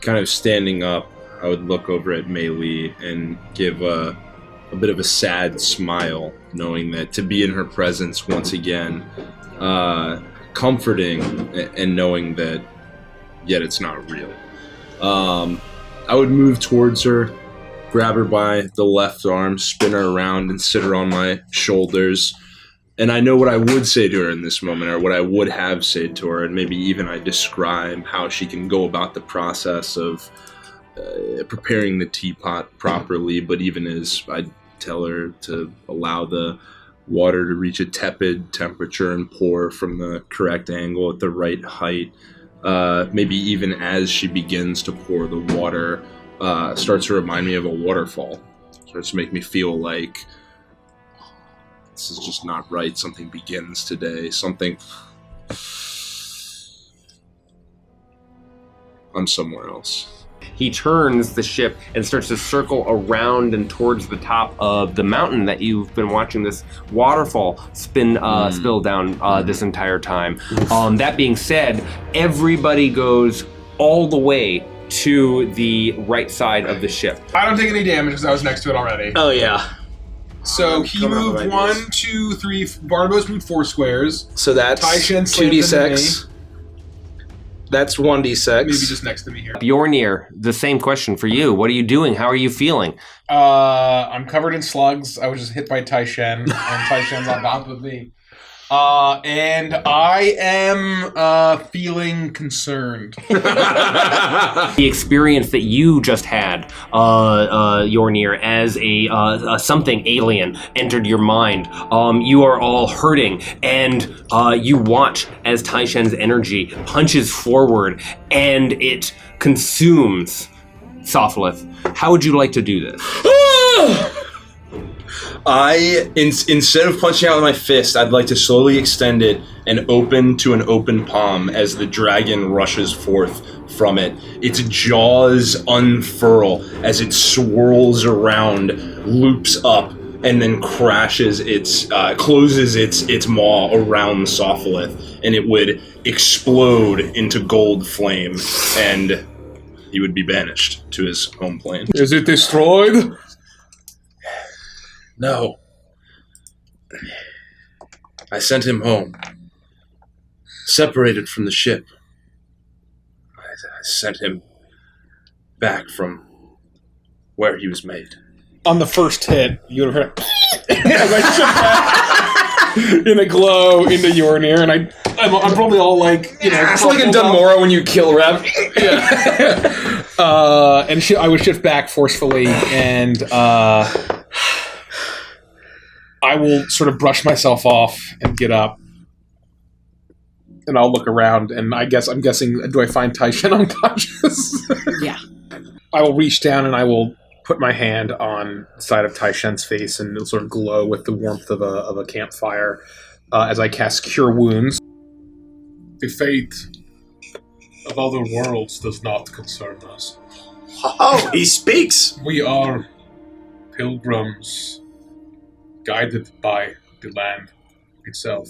kind of standing up, I would look over at Mei Li and give a bit of a sad smile, knowing that to be in her presence once again, comforting and knowing that yet it's not real. I would move towards her, grab her by the left arm, spin her around, and sit her on my shoulders. And I know what I would say to her in this moment, or what I would have said to her, and maybe even I describe how she can go about the process of preparing the teapot properly, but even as I tell her to allow the water to reach a tepid temperature and pour from the correct angle at the right height. Maybe even as she begins to pour, the water starts to remind me of a waterfall. Starts to make me feel like this is just not right. Something begins today. I'm somewhere else. He turns the ship and starts to circle around and towards the top of the mountain that you've been watching this waterfall spill down this entire time. That being said, everybody goes all the way to the right side of the ship. I don't take any damage because I was next to it already. Oh, yeah. So he moved 1, 2, 3. Barnabas moved 4 squares. So that's Taishan slammed into 2d6. That's 1d6. Maybe just next to me here. Bjornir, the same question for you. What are you doing? How are you feeling? I'm covered in slugs. I was just hit by Taishan, and Taishan's on top of me. And I am feeling concerned. The experience that you just had, Bjornir, as a something alien entered your mind. You are all hurting, and you watch as Taishan's energy punches forward, and it consumes Sophlith. How would you like to do this? Instead of punching out with my fist, I'd like to slowly extend it and open to an open palm as the dragon rushes forth from it. Its jaws unfurl as it swirls around, loops up, and then crashes closes its maw around Sophlith, and it would explode into gold flame, and he would be banished to his home plane. Is it destroyed? No. I sent him home. Separated from the ship. I sent him back from where he was made. On the first hit, you would have heard as I shook back in a glow into Bjornir, and I'm probably all like, It's like in Dunmora when you kill Rev. Yeah. I would shift back forcefully, and I will sort of brush myself off and get up, and I'll look around, and I'm guessing, do I find Taishan unconscious? Yeah. I will reach down and I will put my hand on the side of Taishan's face, and it'll sort of glow with the warmth of a campfire as I cast Cure Wounds. The fate of other worlds does not concern us. Oh, he speaks! We are pilgrims, guided by the land itself.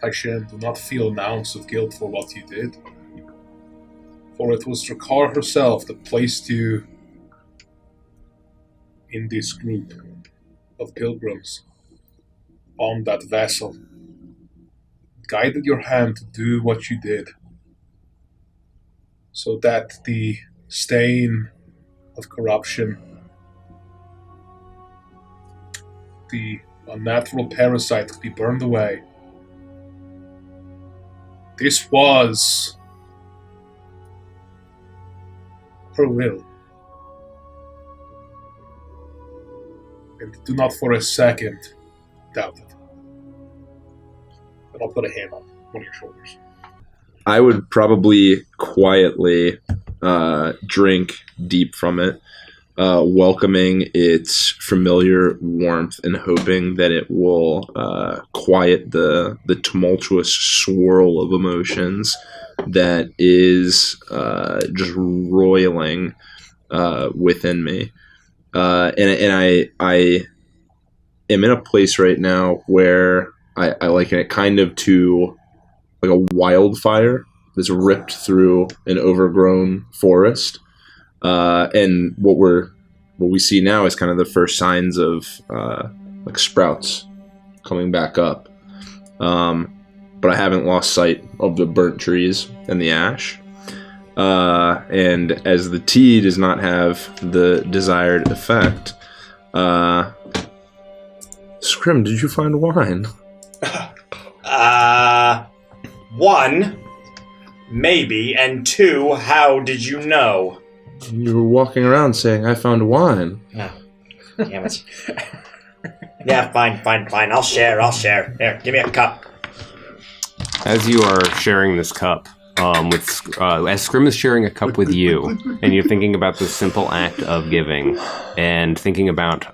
Taishan, do not feel an ounce of guilt for what you did, for it was Drakkar herself that placed you in this group of pilgrims on that vessel, guided your hand to do what you did, so that the stain of corruption, the unnatural parasite, could be burned away. This was her will. And do not for a second doubt it. And I'll put a hand on one of your shoulders. I would probably quietly drink deep from it, welcoming its familiar warmth and hoping that it will quiet the tumultuous swirl of emotions that is just roiling within me. And I am in a place right now where I liken it kind of to like a wildfire that's ripped through an overgrown forest. And what we see now is kind of the first signs of like sprouts coming back up. But I haven't lost sight of the burnt trees and the ash. And as the tea does not have the desired effect, Scrim, did you find wine? One, maybe, and two, how did you know? You were walking around saying, I found wine. Oh, damn it. Yeah, fine. I'll share. Here, give me a cup. As you are sharing this cup, as Scrim is sharing a cup with you, and you're thinking about the simple act of giving, and thinking about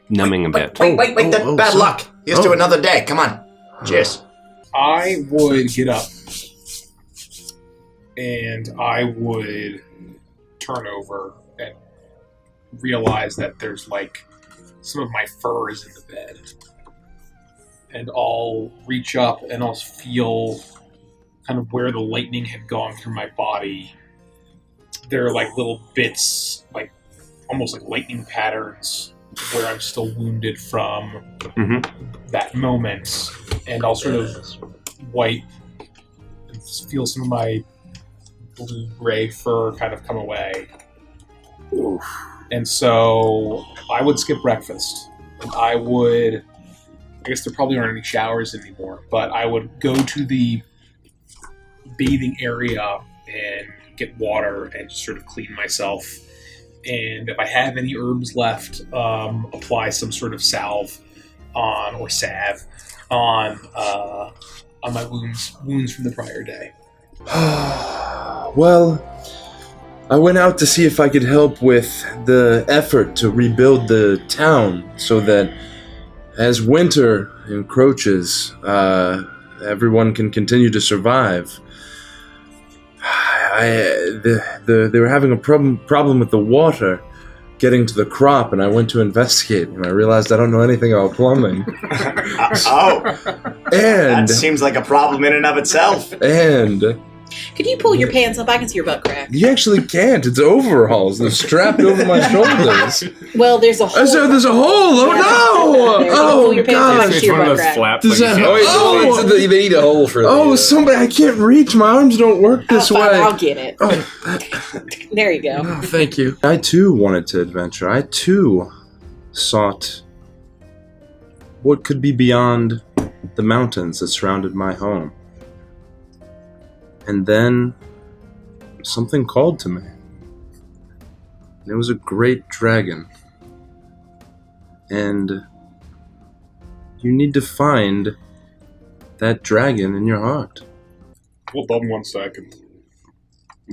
numbing a bit. Wait, bad luck. Here's to another day. Come on. Cheers. I would get up and I would turn over and realize that there's like some of my fur is in the bed. And I'll reach up and I'll feel kind of where the lightning had gone through my body. There are like little bits, like almost like lightning patterns where I'm still wounded from that moment. And I'll sort of wipe and feel some of my blue-gray fur kind of come away. Oof. And so I would skip breakfast. And I guess there probably aren't any showers anymore, but I would go to the bathing area and get water and just sort of clean myself. And if I have any herbs left, apply some sort of salve on my wounds from the prior day. Well, I went out to see if I could help with the effort to rebuild the town so that as winter encroaches, everyone can continue to survive. They were having a problem with the water getting to the crop, and I went to investigate, and I realized I don't know anything about plumbing. That seems like a problem in and of itself. And could you pull your pants up? I can see your butt crack. you actually can't. It's overalls. They're strapped over my shoulders. Well, there's a hole. So there's a hole. Oh no! Pull your pants up, I can gosh! see your butt crack. flaps. Does that- They need a hole for Somebody! I can't reach. My arms don't work this Fine, way. I'll get it. There you go. Oh, thank you. I too wanted to adventure. I too sought what could be beyond the mountains that surrounded my home. And then something called to me. It was a great dragon. And you need to find that dragon in your heart. Hold on 1 second.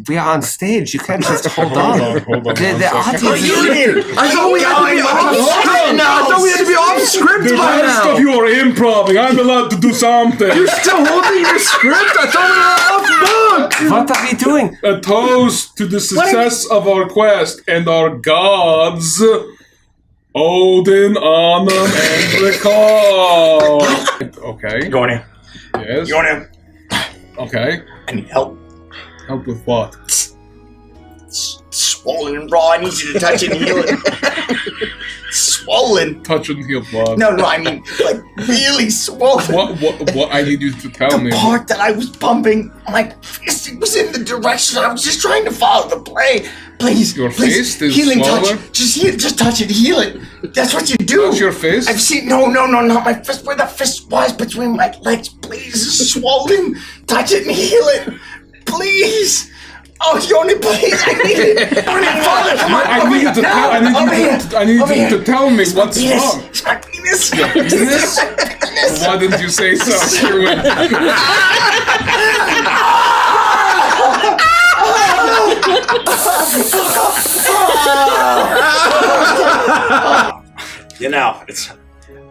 We are on stage. You can't just hold Hold on. on 1 second. I thought we had to be I thought we had to be off script by now. You are improv. I'm allowed to do something. You're still holding your script? I thought we were off book. What are we doing? A toast to the success of our quest and our gods, Odin, Anum, and Ricard. Okay. You want him? Yes. You want him? Okay. I need help. Help with what? Swollen and raw. I need you to touch it and heal it. Swollen. Touch and heal blood. No, I mean, like, really swollen. What I need you to tell me. The part that I was pumping, my fist was in the direction. I was just trying to follow the play. Please, Your please, fist is healing swollen? touch. Just touch it, heal it. That's what you do. Touch your fist? I've seen. No, not my fist. Where the fist was between my legs. Please, it's swollen. Touch it and heal it. Please. Oh, Yoni, please, I need it. Father, come on, I need you to tell. I need you to tell me what's wrong. It's my penis. Penis? Why didn't you say so? Screw it. You know, it's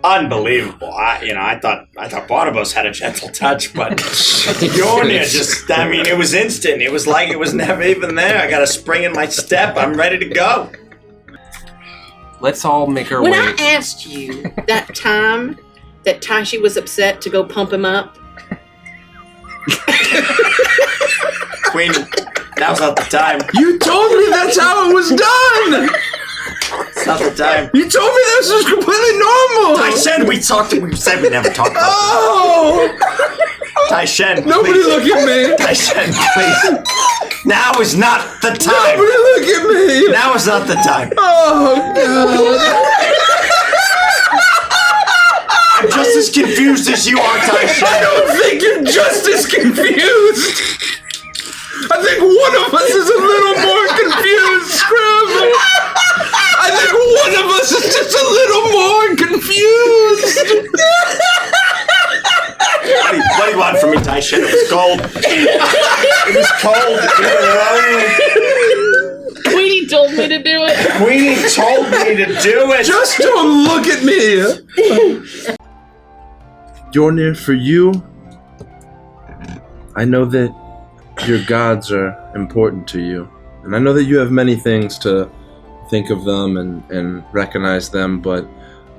unbelievable. I thought Barnabas had a gentle touch, but Yornia just, I mean, it was instant. It was like it was never even there. I got a spring in my step. I'm ready to go. Let's all make our When way. I asked you that time that Taishi was upset to go pump him up, Queenie, now's not the time. You told me that's how it was done! It's not the time. You told me this was completely normal! Taishen, we said we never talked about Oh! this. Taishen, Nobody please. look at me! Taishen, please. Now is not the time. Nobody look at me! Now is not the time. Oh, God. I'm just as confused as you are, Taishen. I don't think you're just as confused! I think one of us is a little more confused, Scrabble! I think one of us is just a little more confused! What do you want from me, Taishen? It was cold. It was cold. Queenie told me to do it. Queenie told me to do it. Just don't look at me! Jornir, for you, I know that your gods are important to you. And I know that you have many things to think of them and recognize them, but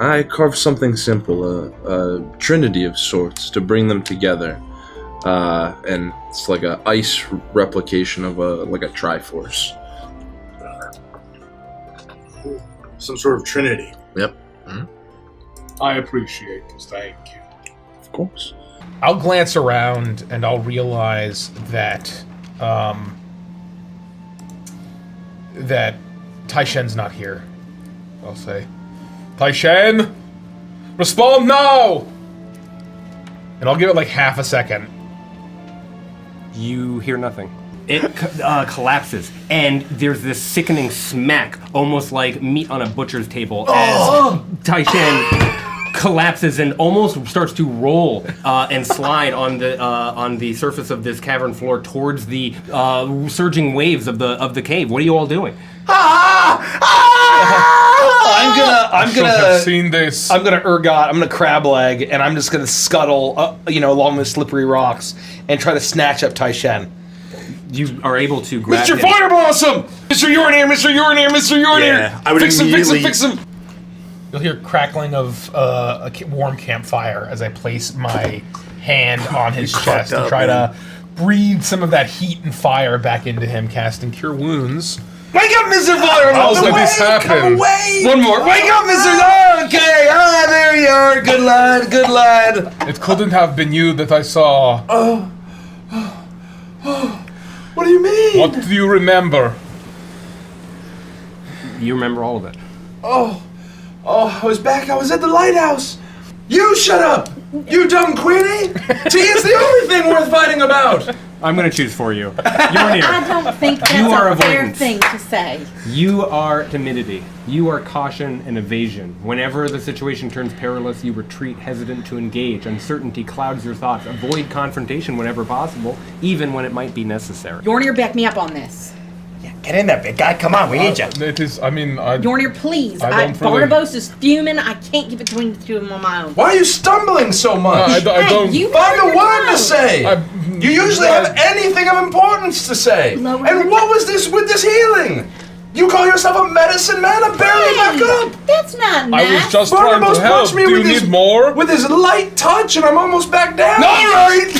I carved something simple, a trinity of sorts, to bring them together. And it's like a ice replication of a Triforce. Some sort of trinity. Yep. I appreciate this. Thank you. Of course. I'll glance around and I'll realize that that Taishen's not here. I'll say, Taishen, respond now! And I'll give it like half a second. You hear nothing. It collapses, and there's this sickening smack, almost like meat on a butcher's table, as Taishen collapses and almost starts to roll and slide on the surface of this cavern floor towards the surging waves of the cave. What are you all doing? I should have seen this. I'm gonna ergot. I'm gonna crab leg, and I'm just gonna scuttle, along the slippery rocks, and try to snatch up Taishen. You are able to grab Mr. him. Fire Blossom! Mr. Urinary! Mr. Urinary! Mr. Urinary! Yeah, I would fix him! Fix him! immediately- Fix him! You'll hear crackling of a warm campfire as I place my hand on his chest and up, try man. to breathe some of that heat and fire back into him, casting Cure Wounds. Wake up, Mr. Fire How's Blossom! this happen? One more. Wake up, Mr. Oh, okay. Ah, there you are. Good lad. Good lad. It couldn't have been you that I saw. What do you mean? What do you remember? You remember all of it. Oh, I was back. I was at the lighthouse. You shut up. You dumb Queenie. Tea is the only thing worth fighting about. I'm going to choose for you. You're I near. don't think that's You are a fair avoidance. thing to say. You are timidity. You are caution and evasion. Whenever the situation turns perilous, you retreat, hesitant to engage. Uncertainty clouds your thoughts. Avoid confrontation whenever possible, even when it might be necessary. Yornir, back me up on this. Get in there, big guy. Come on, we need you. It is, Yornir, please. I don't really- Barnabas is fuming. I can't give it between the two of them on my own. Why are you stumbling so much? I don't. you Find lower a your word to tone. say. You usually have anything of importance to say. Lower And your what was this with this healing? You call yourself a medicine man? I'm barely back up. That's not nice. I was just trying Barnabas to help. punched me Do you with need his more? with his light touch, and I'm almost back down. All right.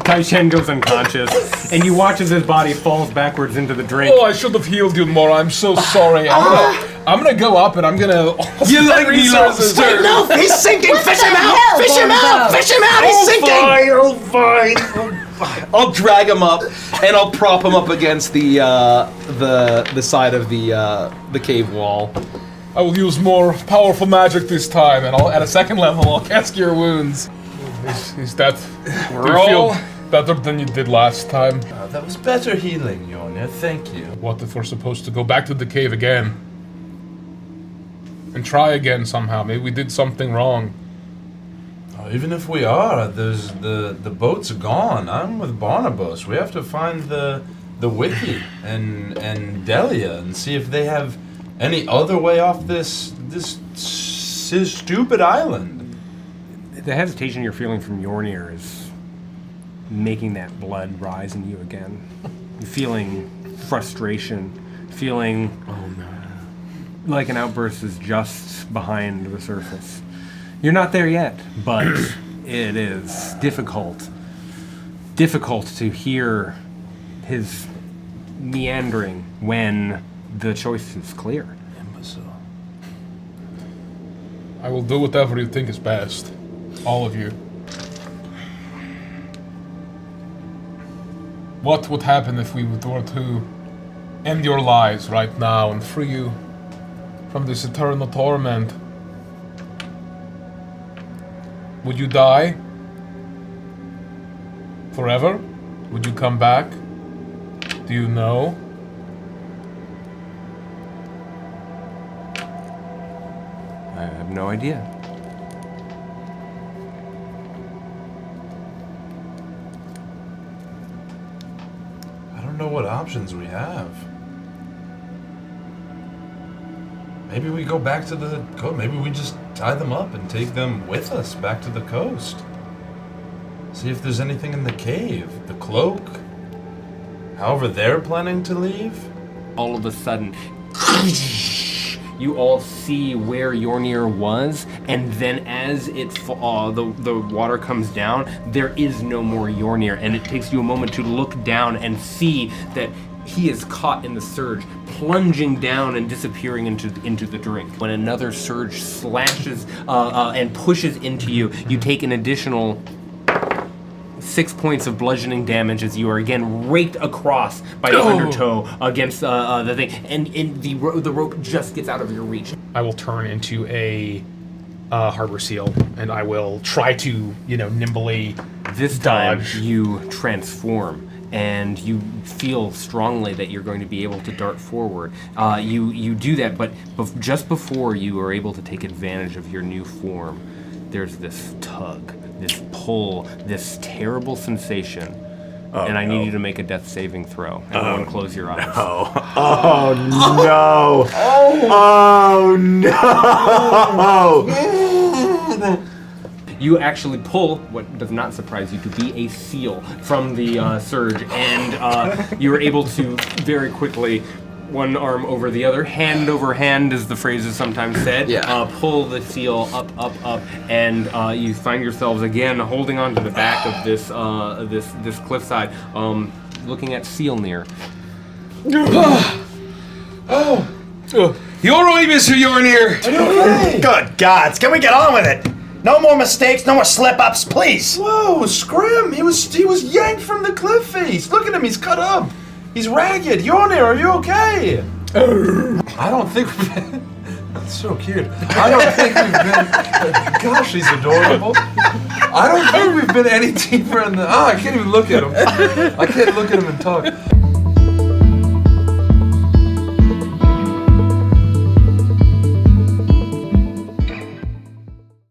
Taishen goes unconscious, and you watch as his body falls backwards into the drink. Oh, I should have healed you more. I'm so sorry. I'm gonna go up and I'm gonna. You let me resources. lobster. No, he's sinking. What Fish the him hell, out. Fish him out. Barnabas? Fish him out. He's sinking. Fine. I'll drag him up, and I'll prop him up against the side of the cave wall. I will use more powerful magic this time, and at a second level, I'll cast Cure Wounds. Is that? Do you Roll. feel better than you did last time? That was better healing, Yornia. Thank you. What if we're supposed to go back to the cave again? And try again somehow. Maybe we did something wrong. Even if we are, there's the boat's gone. I'm with Barnabas. We have to find the wiki and Delia and see if they have any other way off this stupid island. The hesitation you're feeling from Yornir is making that blood rise in you again. You're feeling frustration, feeling like an outburst is just behind the surface. You're not there yet, but it is difficult to hear his meandering when the choice is clear. Imbecile. I will do whatever you think is best. All of you. What would happen if we were to end your lives right now and free you from this eternal torment? Would you die? Forever? Would you come back? Do you know? I have no idea. I don't know what options we have. Maybe we go back to the coast. Maybe we just tie them up and take them with us back to the coast. See if there's anything in the cave. The cloak. However they're planning to leave. All of a sudden, you all see where Yornir was, and then as the water comes down, there is no more Yornir, and it takes you a moment to look down and see that he is caught in the surge, plunging down and disappearing into the drink. When another surge slashes and pushes into you, you take an additional 6 points of bludgeoning damage as you are again raked across by the undertow against the thing, and the rope just gets out of your reach. I will turn into a harbor seal, and I will try to, nimbly This time you transform, and you feel strongly that you're going to be able to dart forward. You do that, but just before you are able to take advantage of your new form, there's this tug, this pull, this terrible sensation. And I need you to make a death saving throw. Everyone close your eyes. Oh no! Oh no! You actually pull what does not surprise you to be a seal from the surge, and you're able to very quickly, one arm over the other, hand over hand, as the phrase is sometimes said, pull the seal up, and you find yourselves again holding on to the back of this cliffside, looking at Sealnir. You're right, Mr. Yornir. Good gods, can we get on with it? No more mistakes, no more slip-ups, please. Whoa, Scrim! He was yanked from the cliff face. Look at him, he's cut up. He's ragged. Yornir, are you okay? I don't think we've been... That's so cute. I don't think we've been... Gosh, he's adorable. I don't think we've been any deeper in the... I can't even look at him. I can't look at him and talk.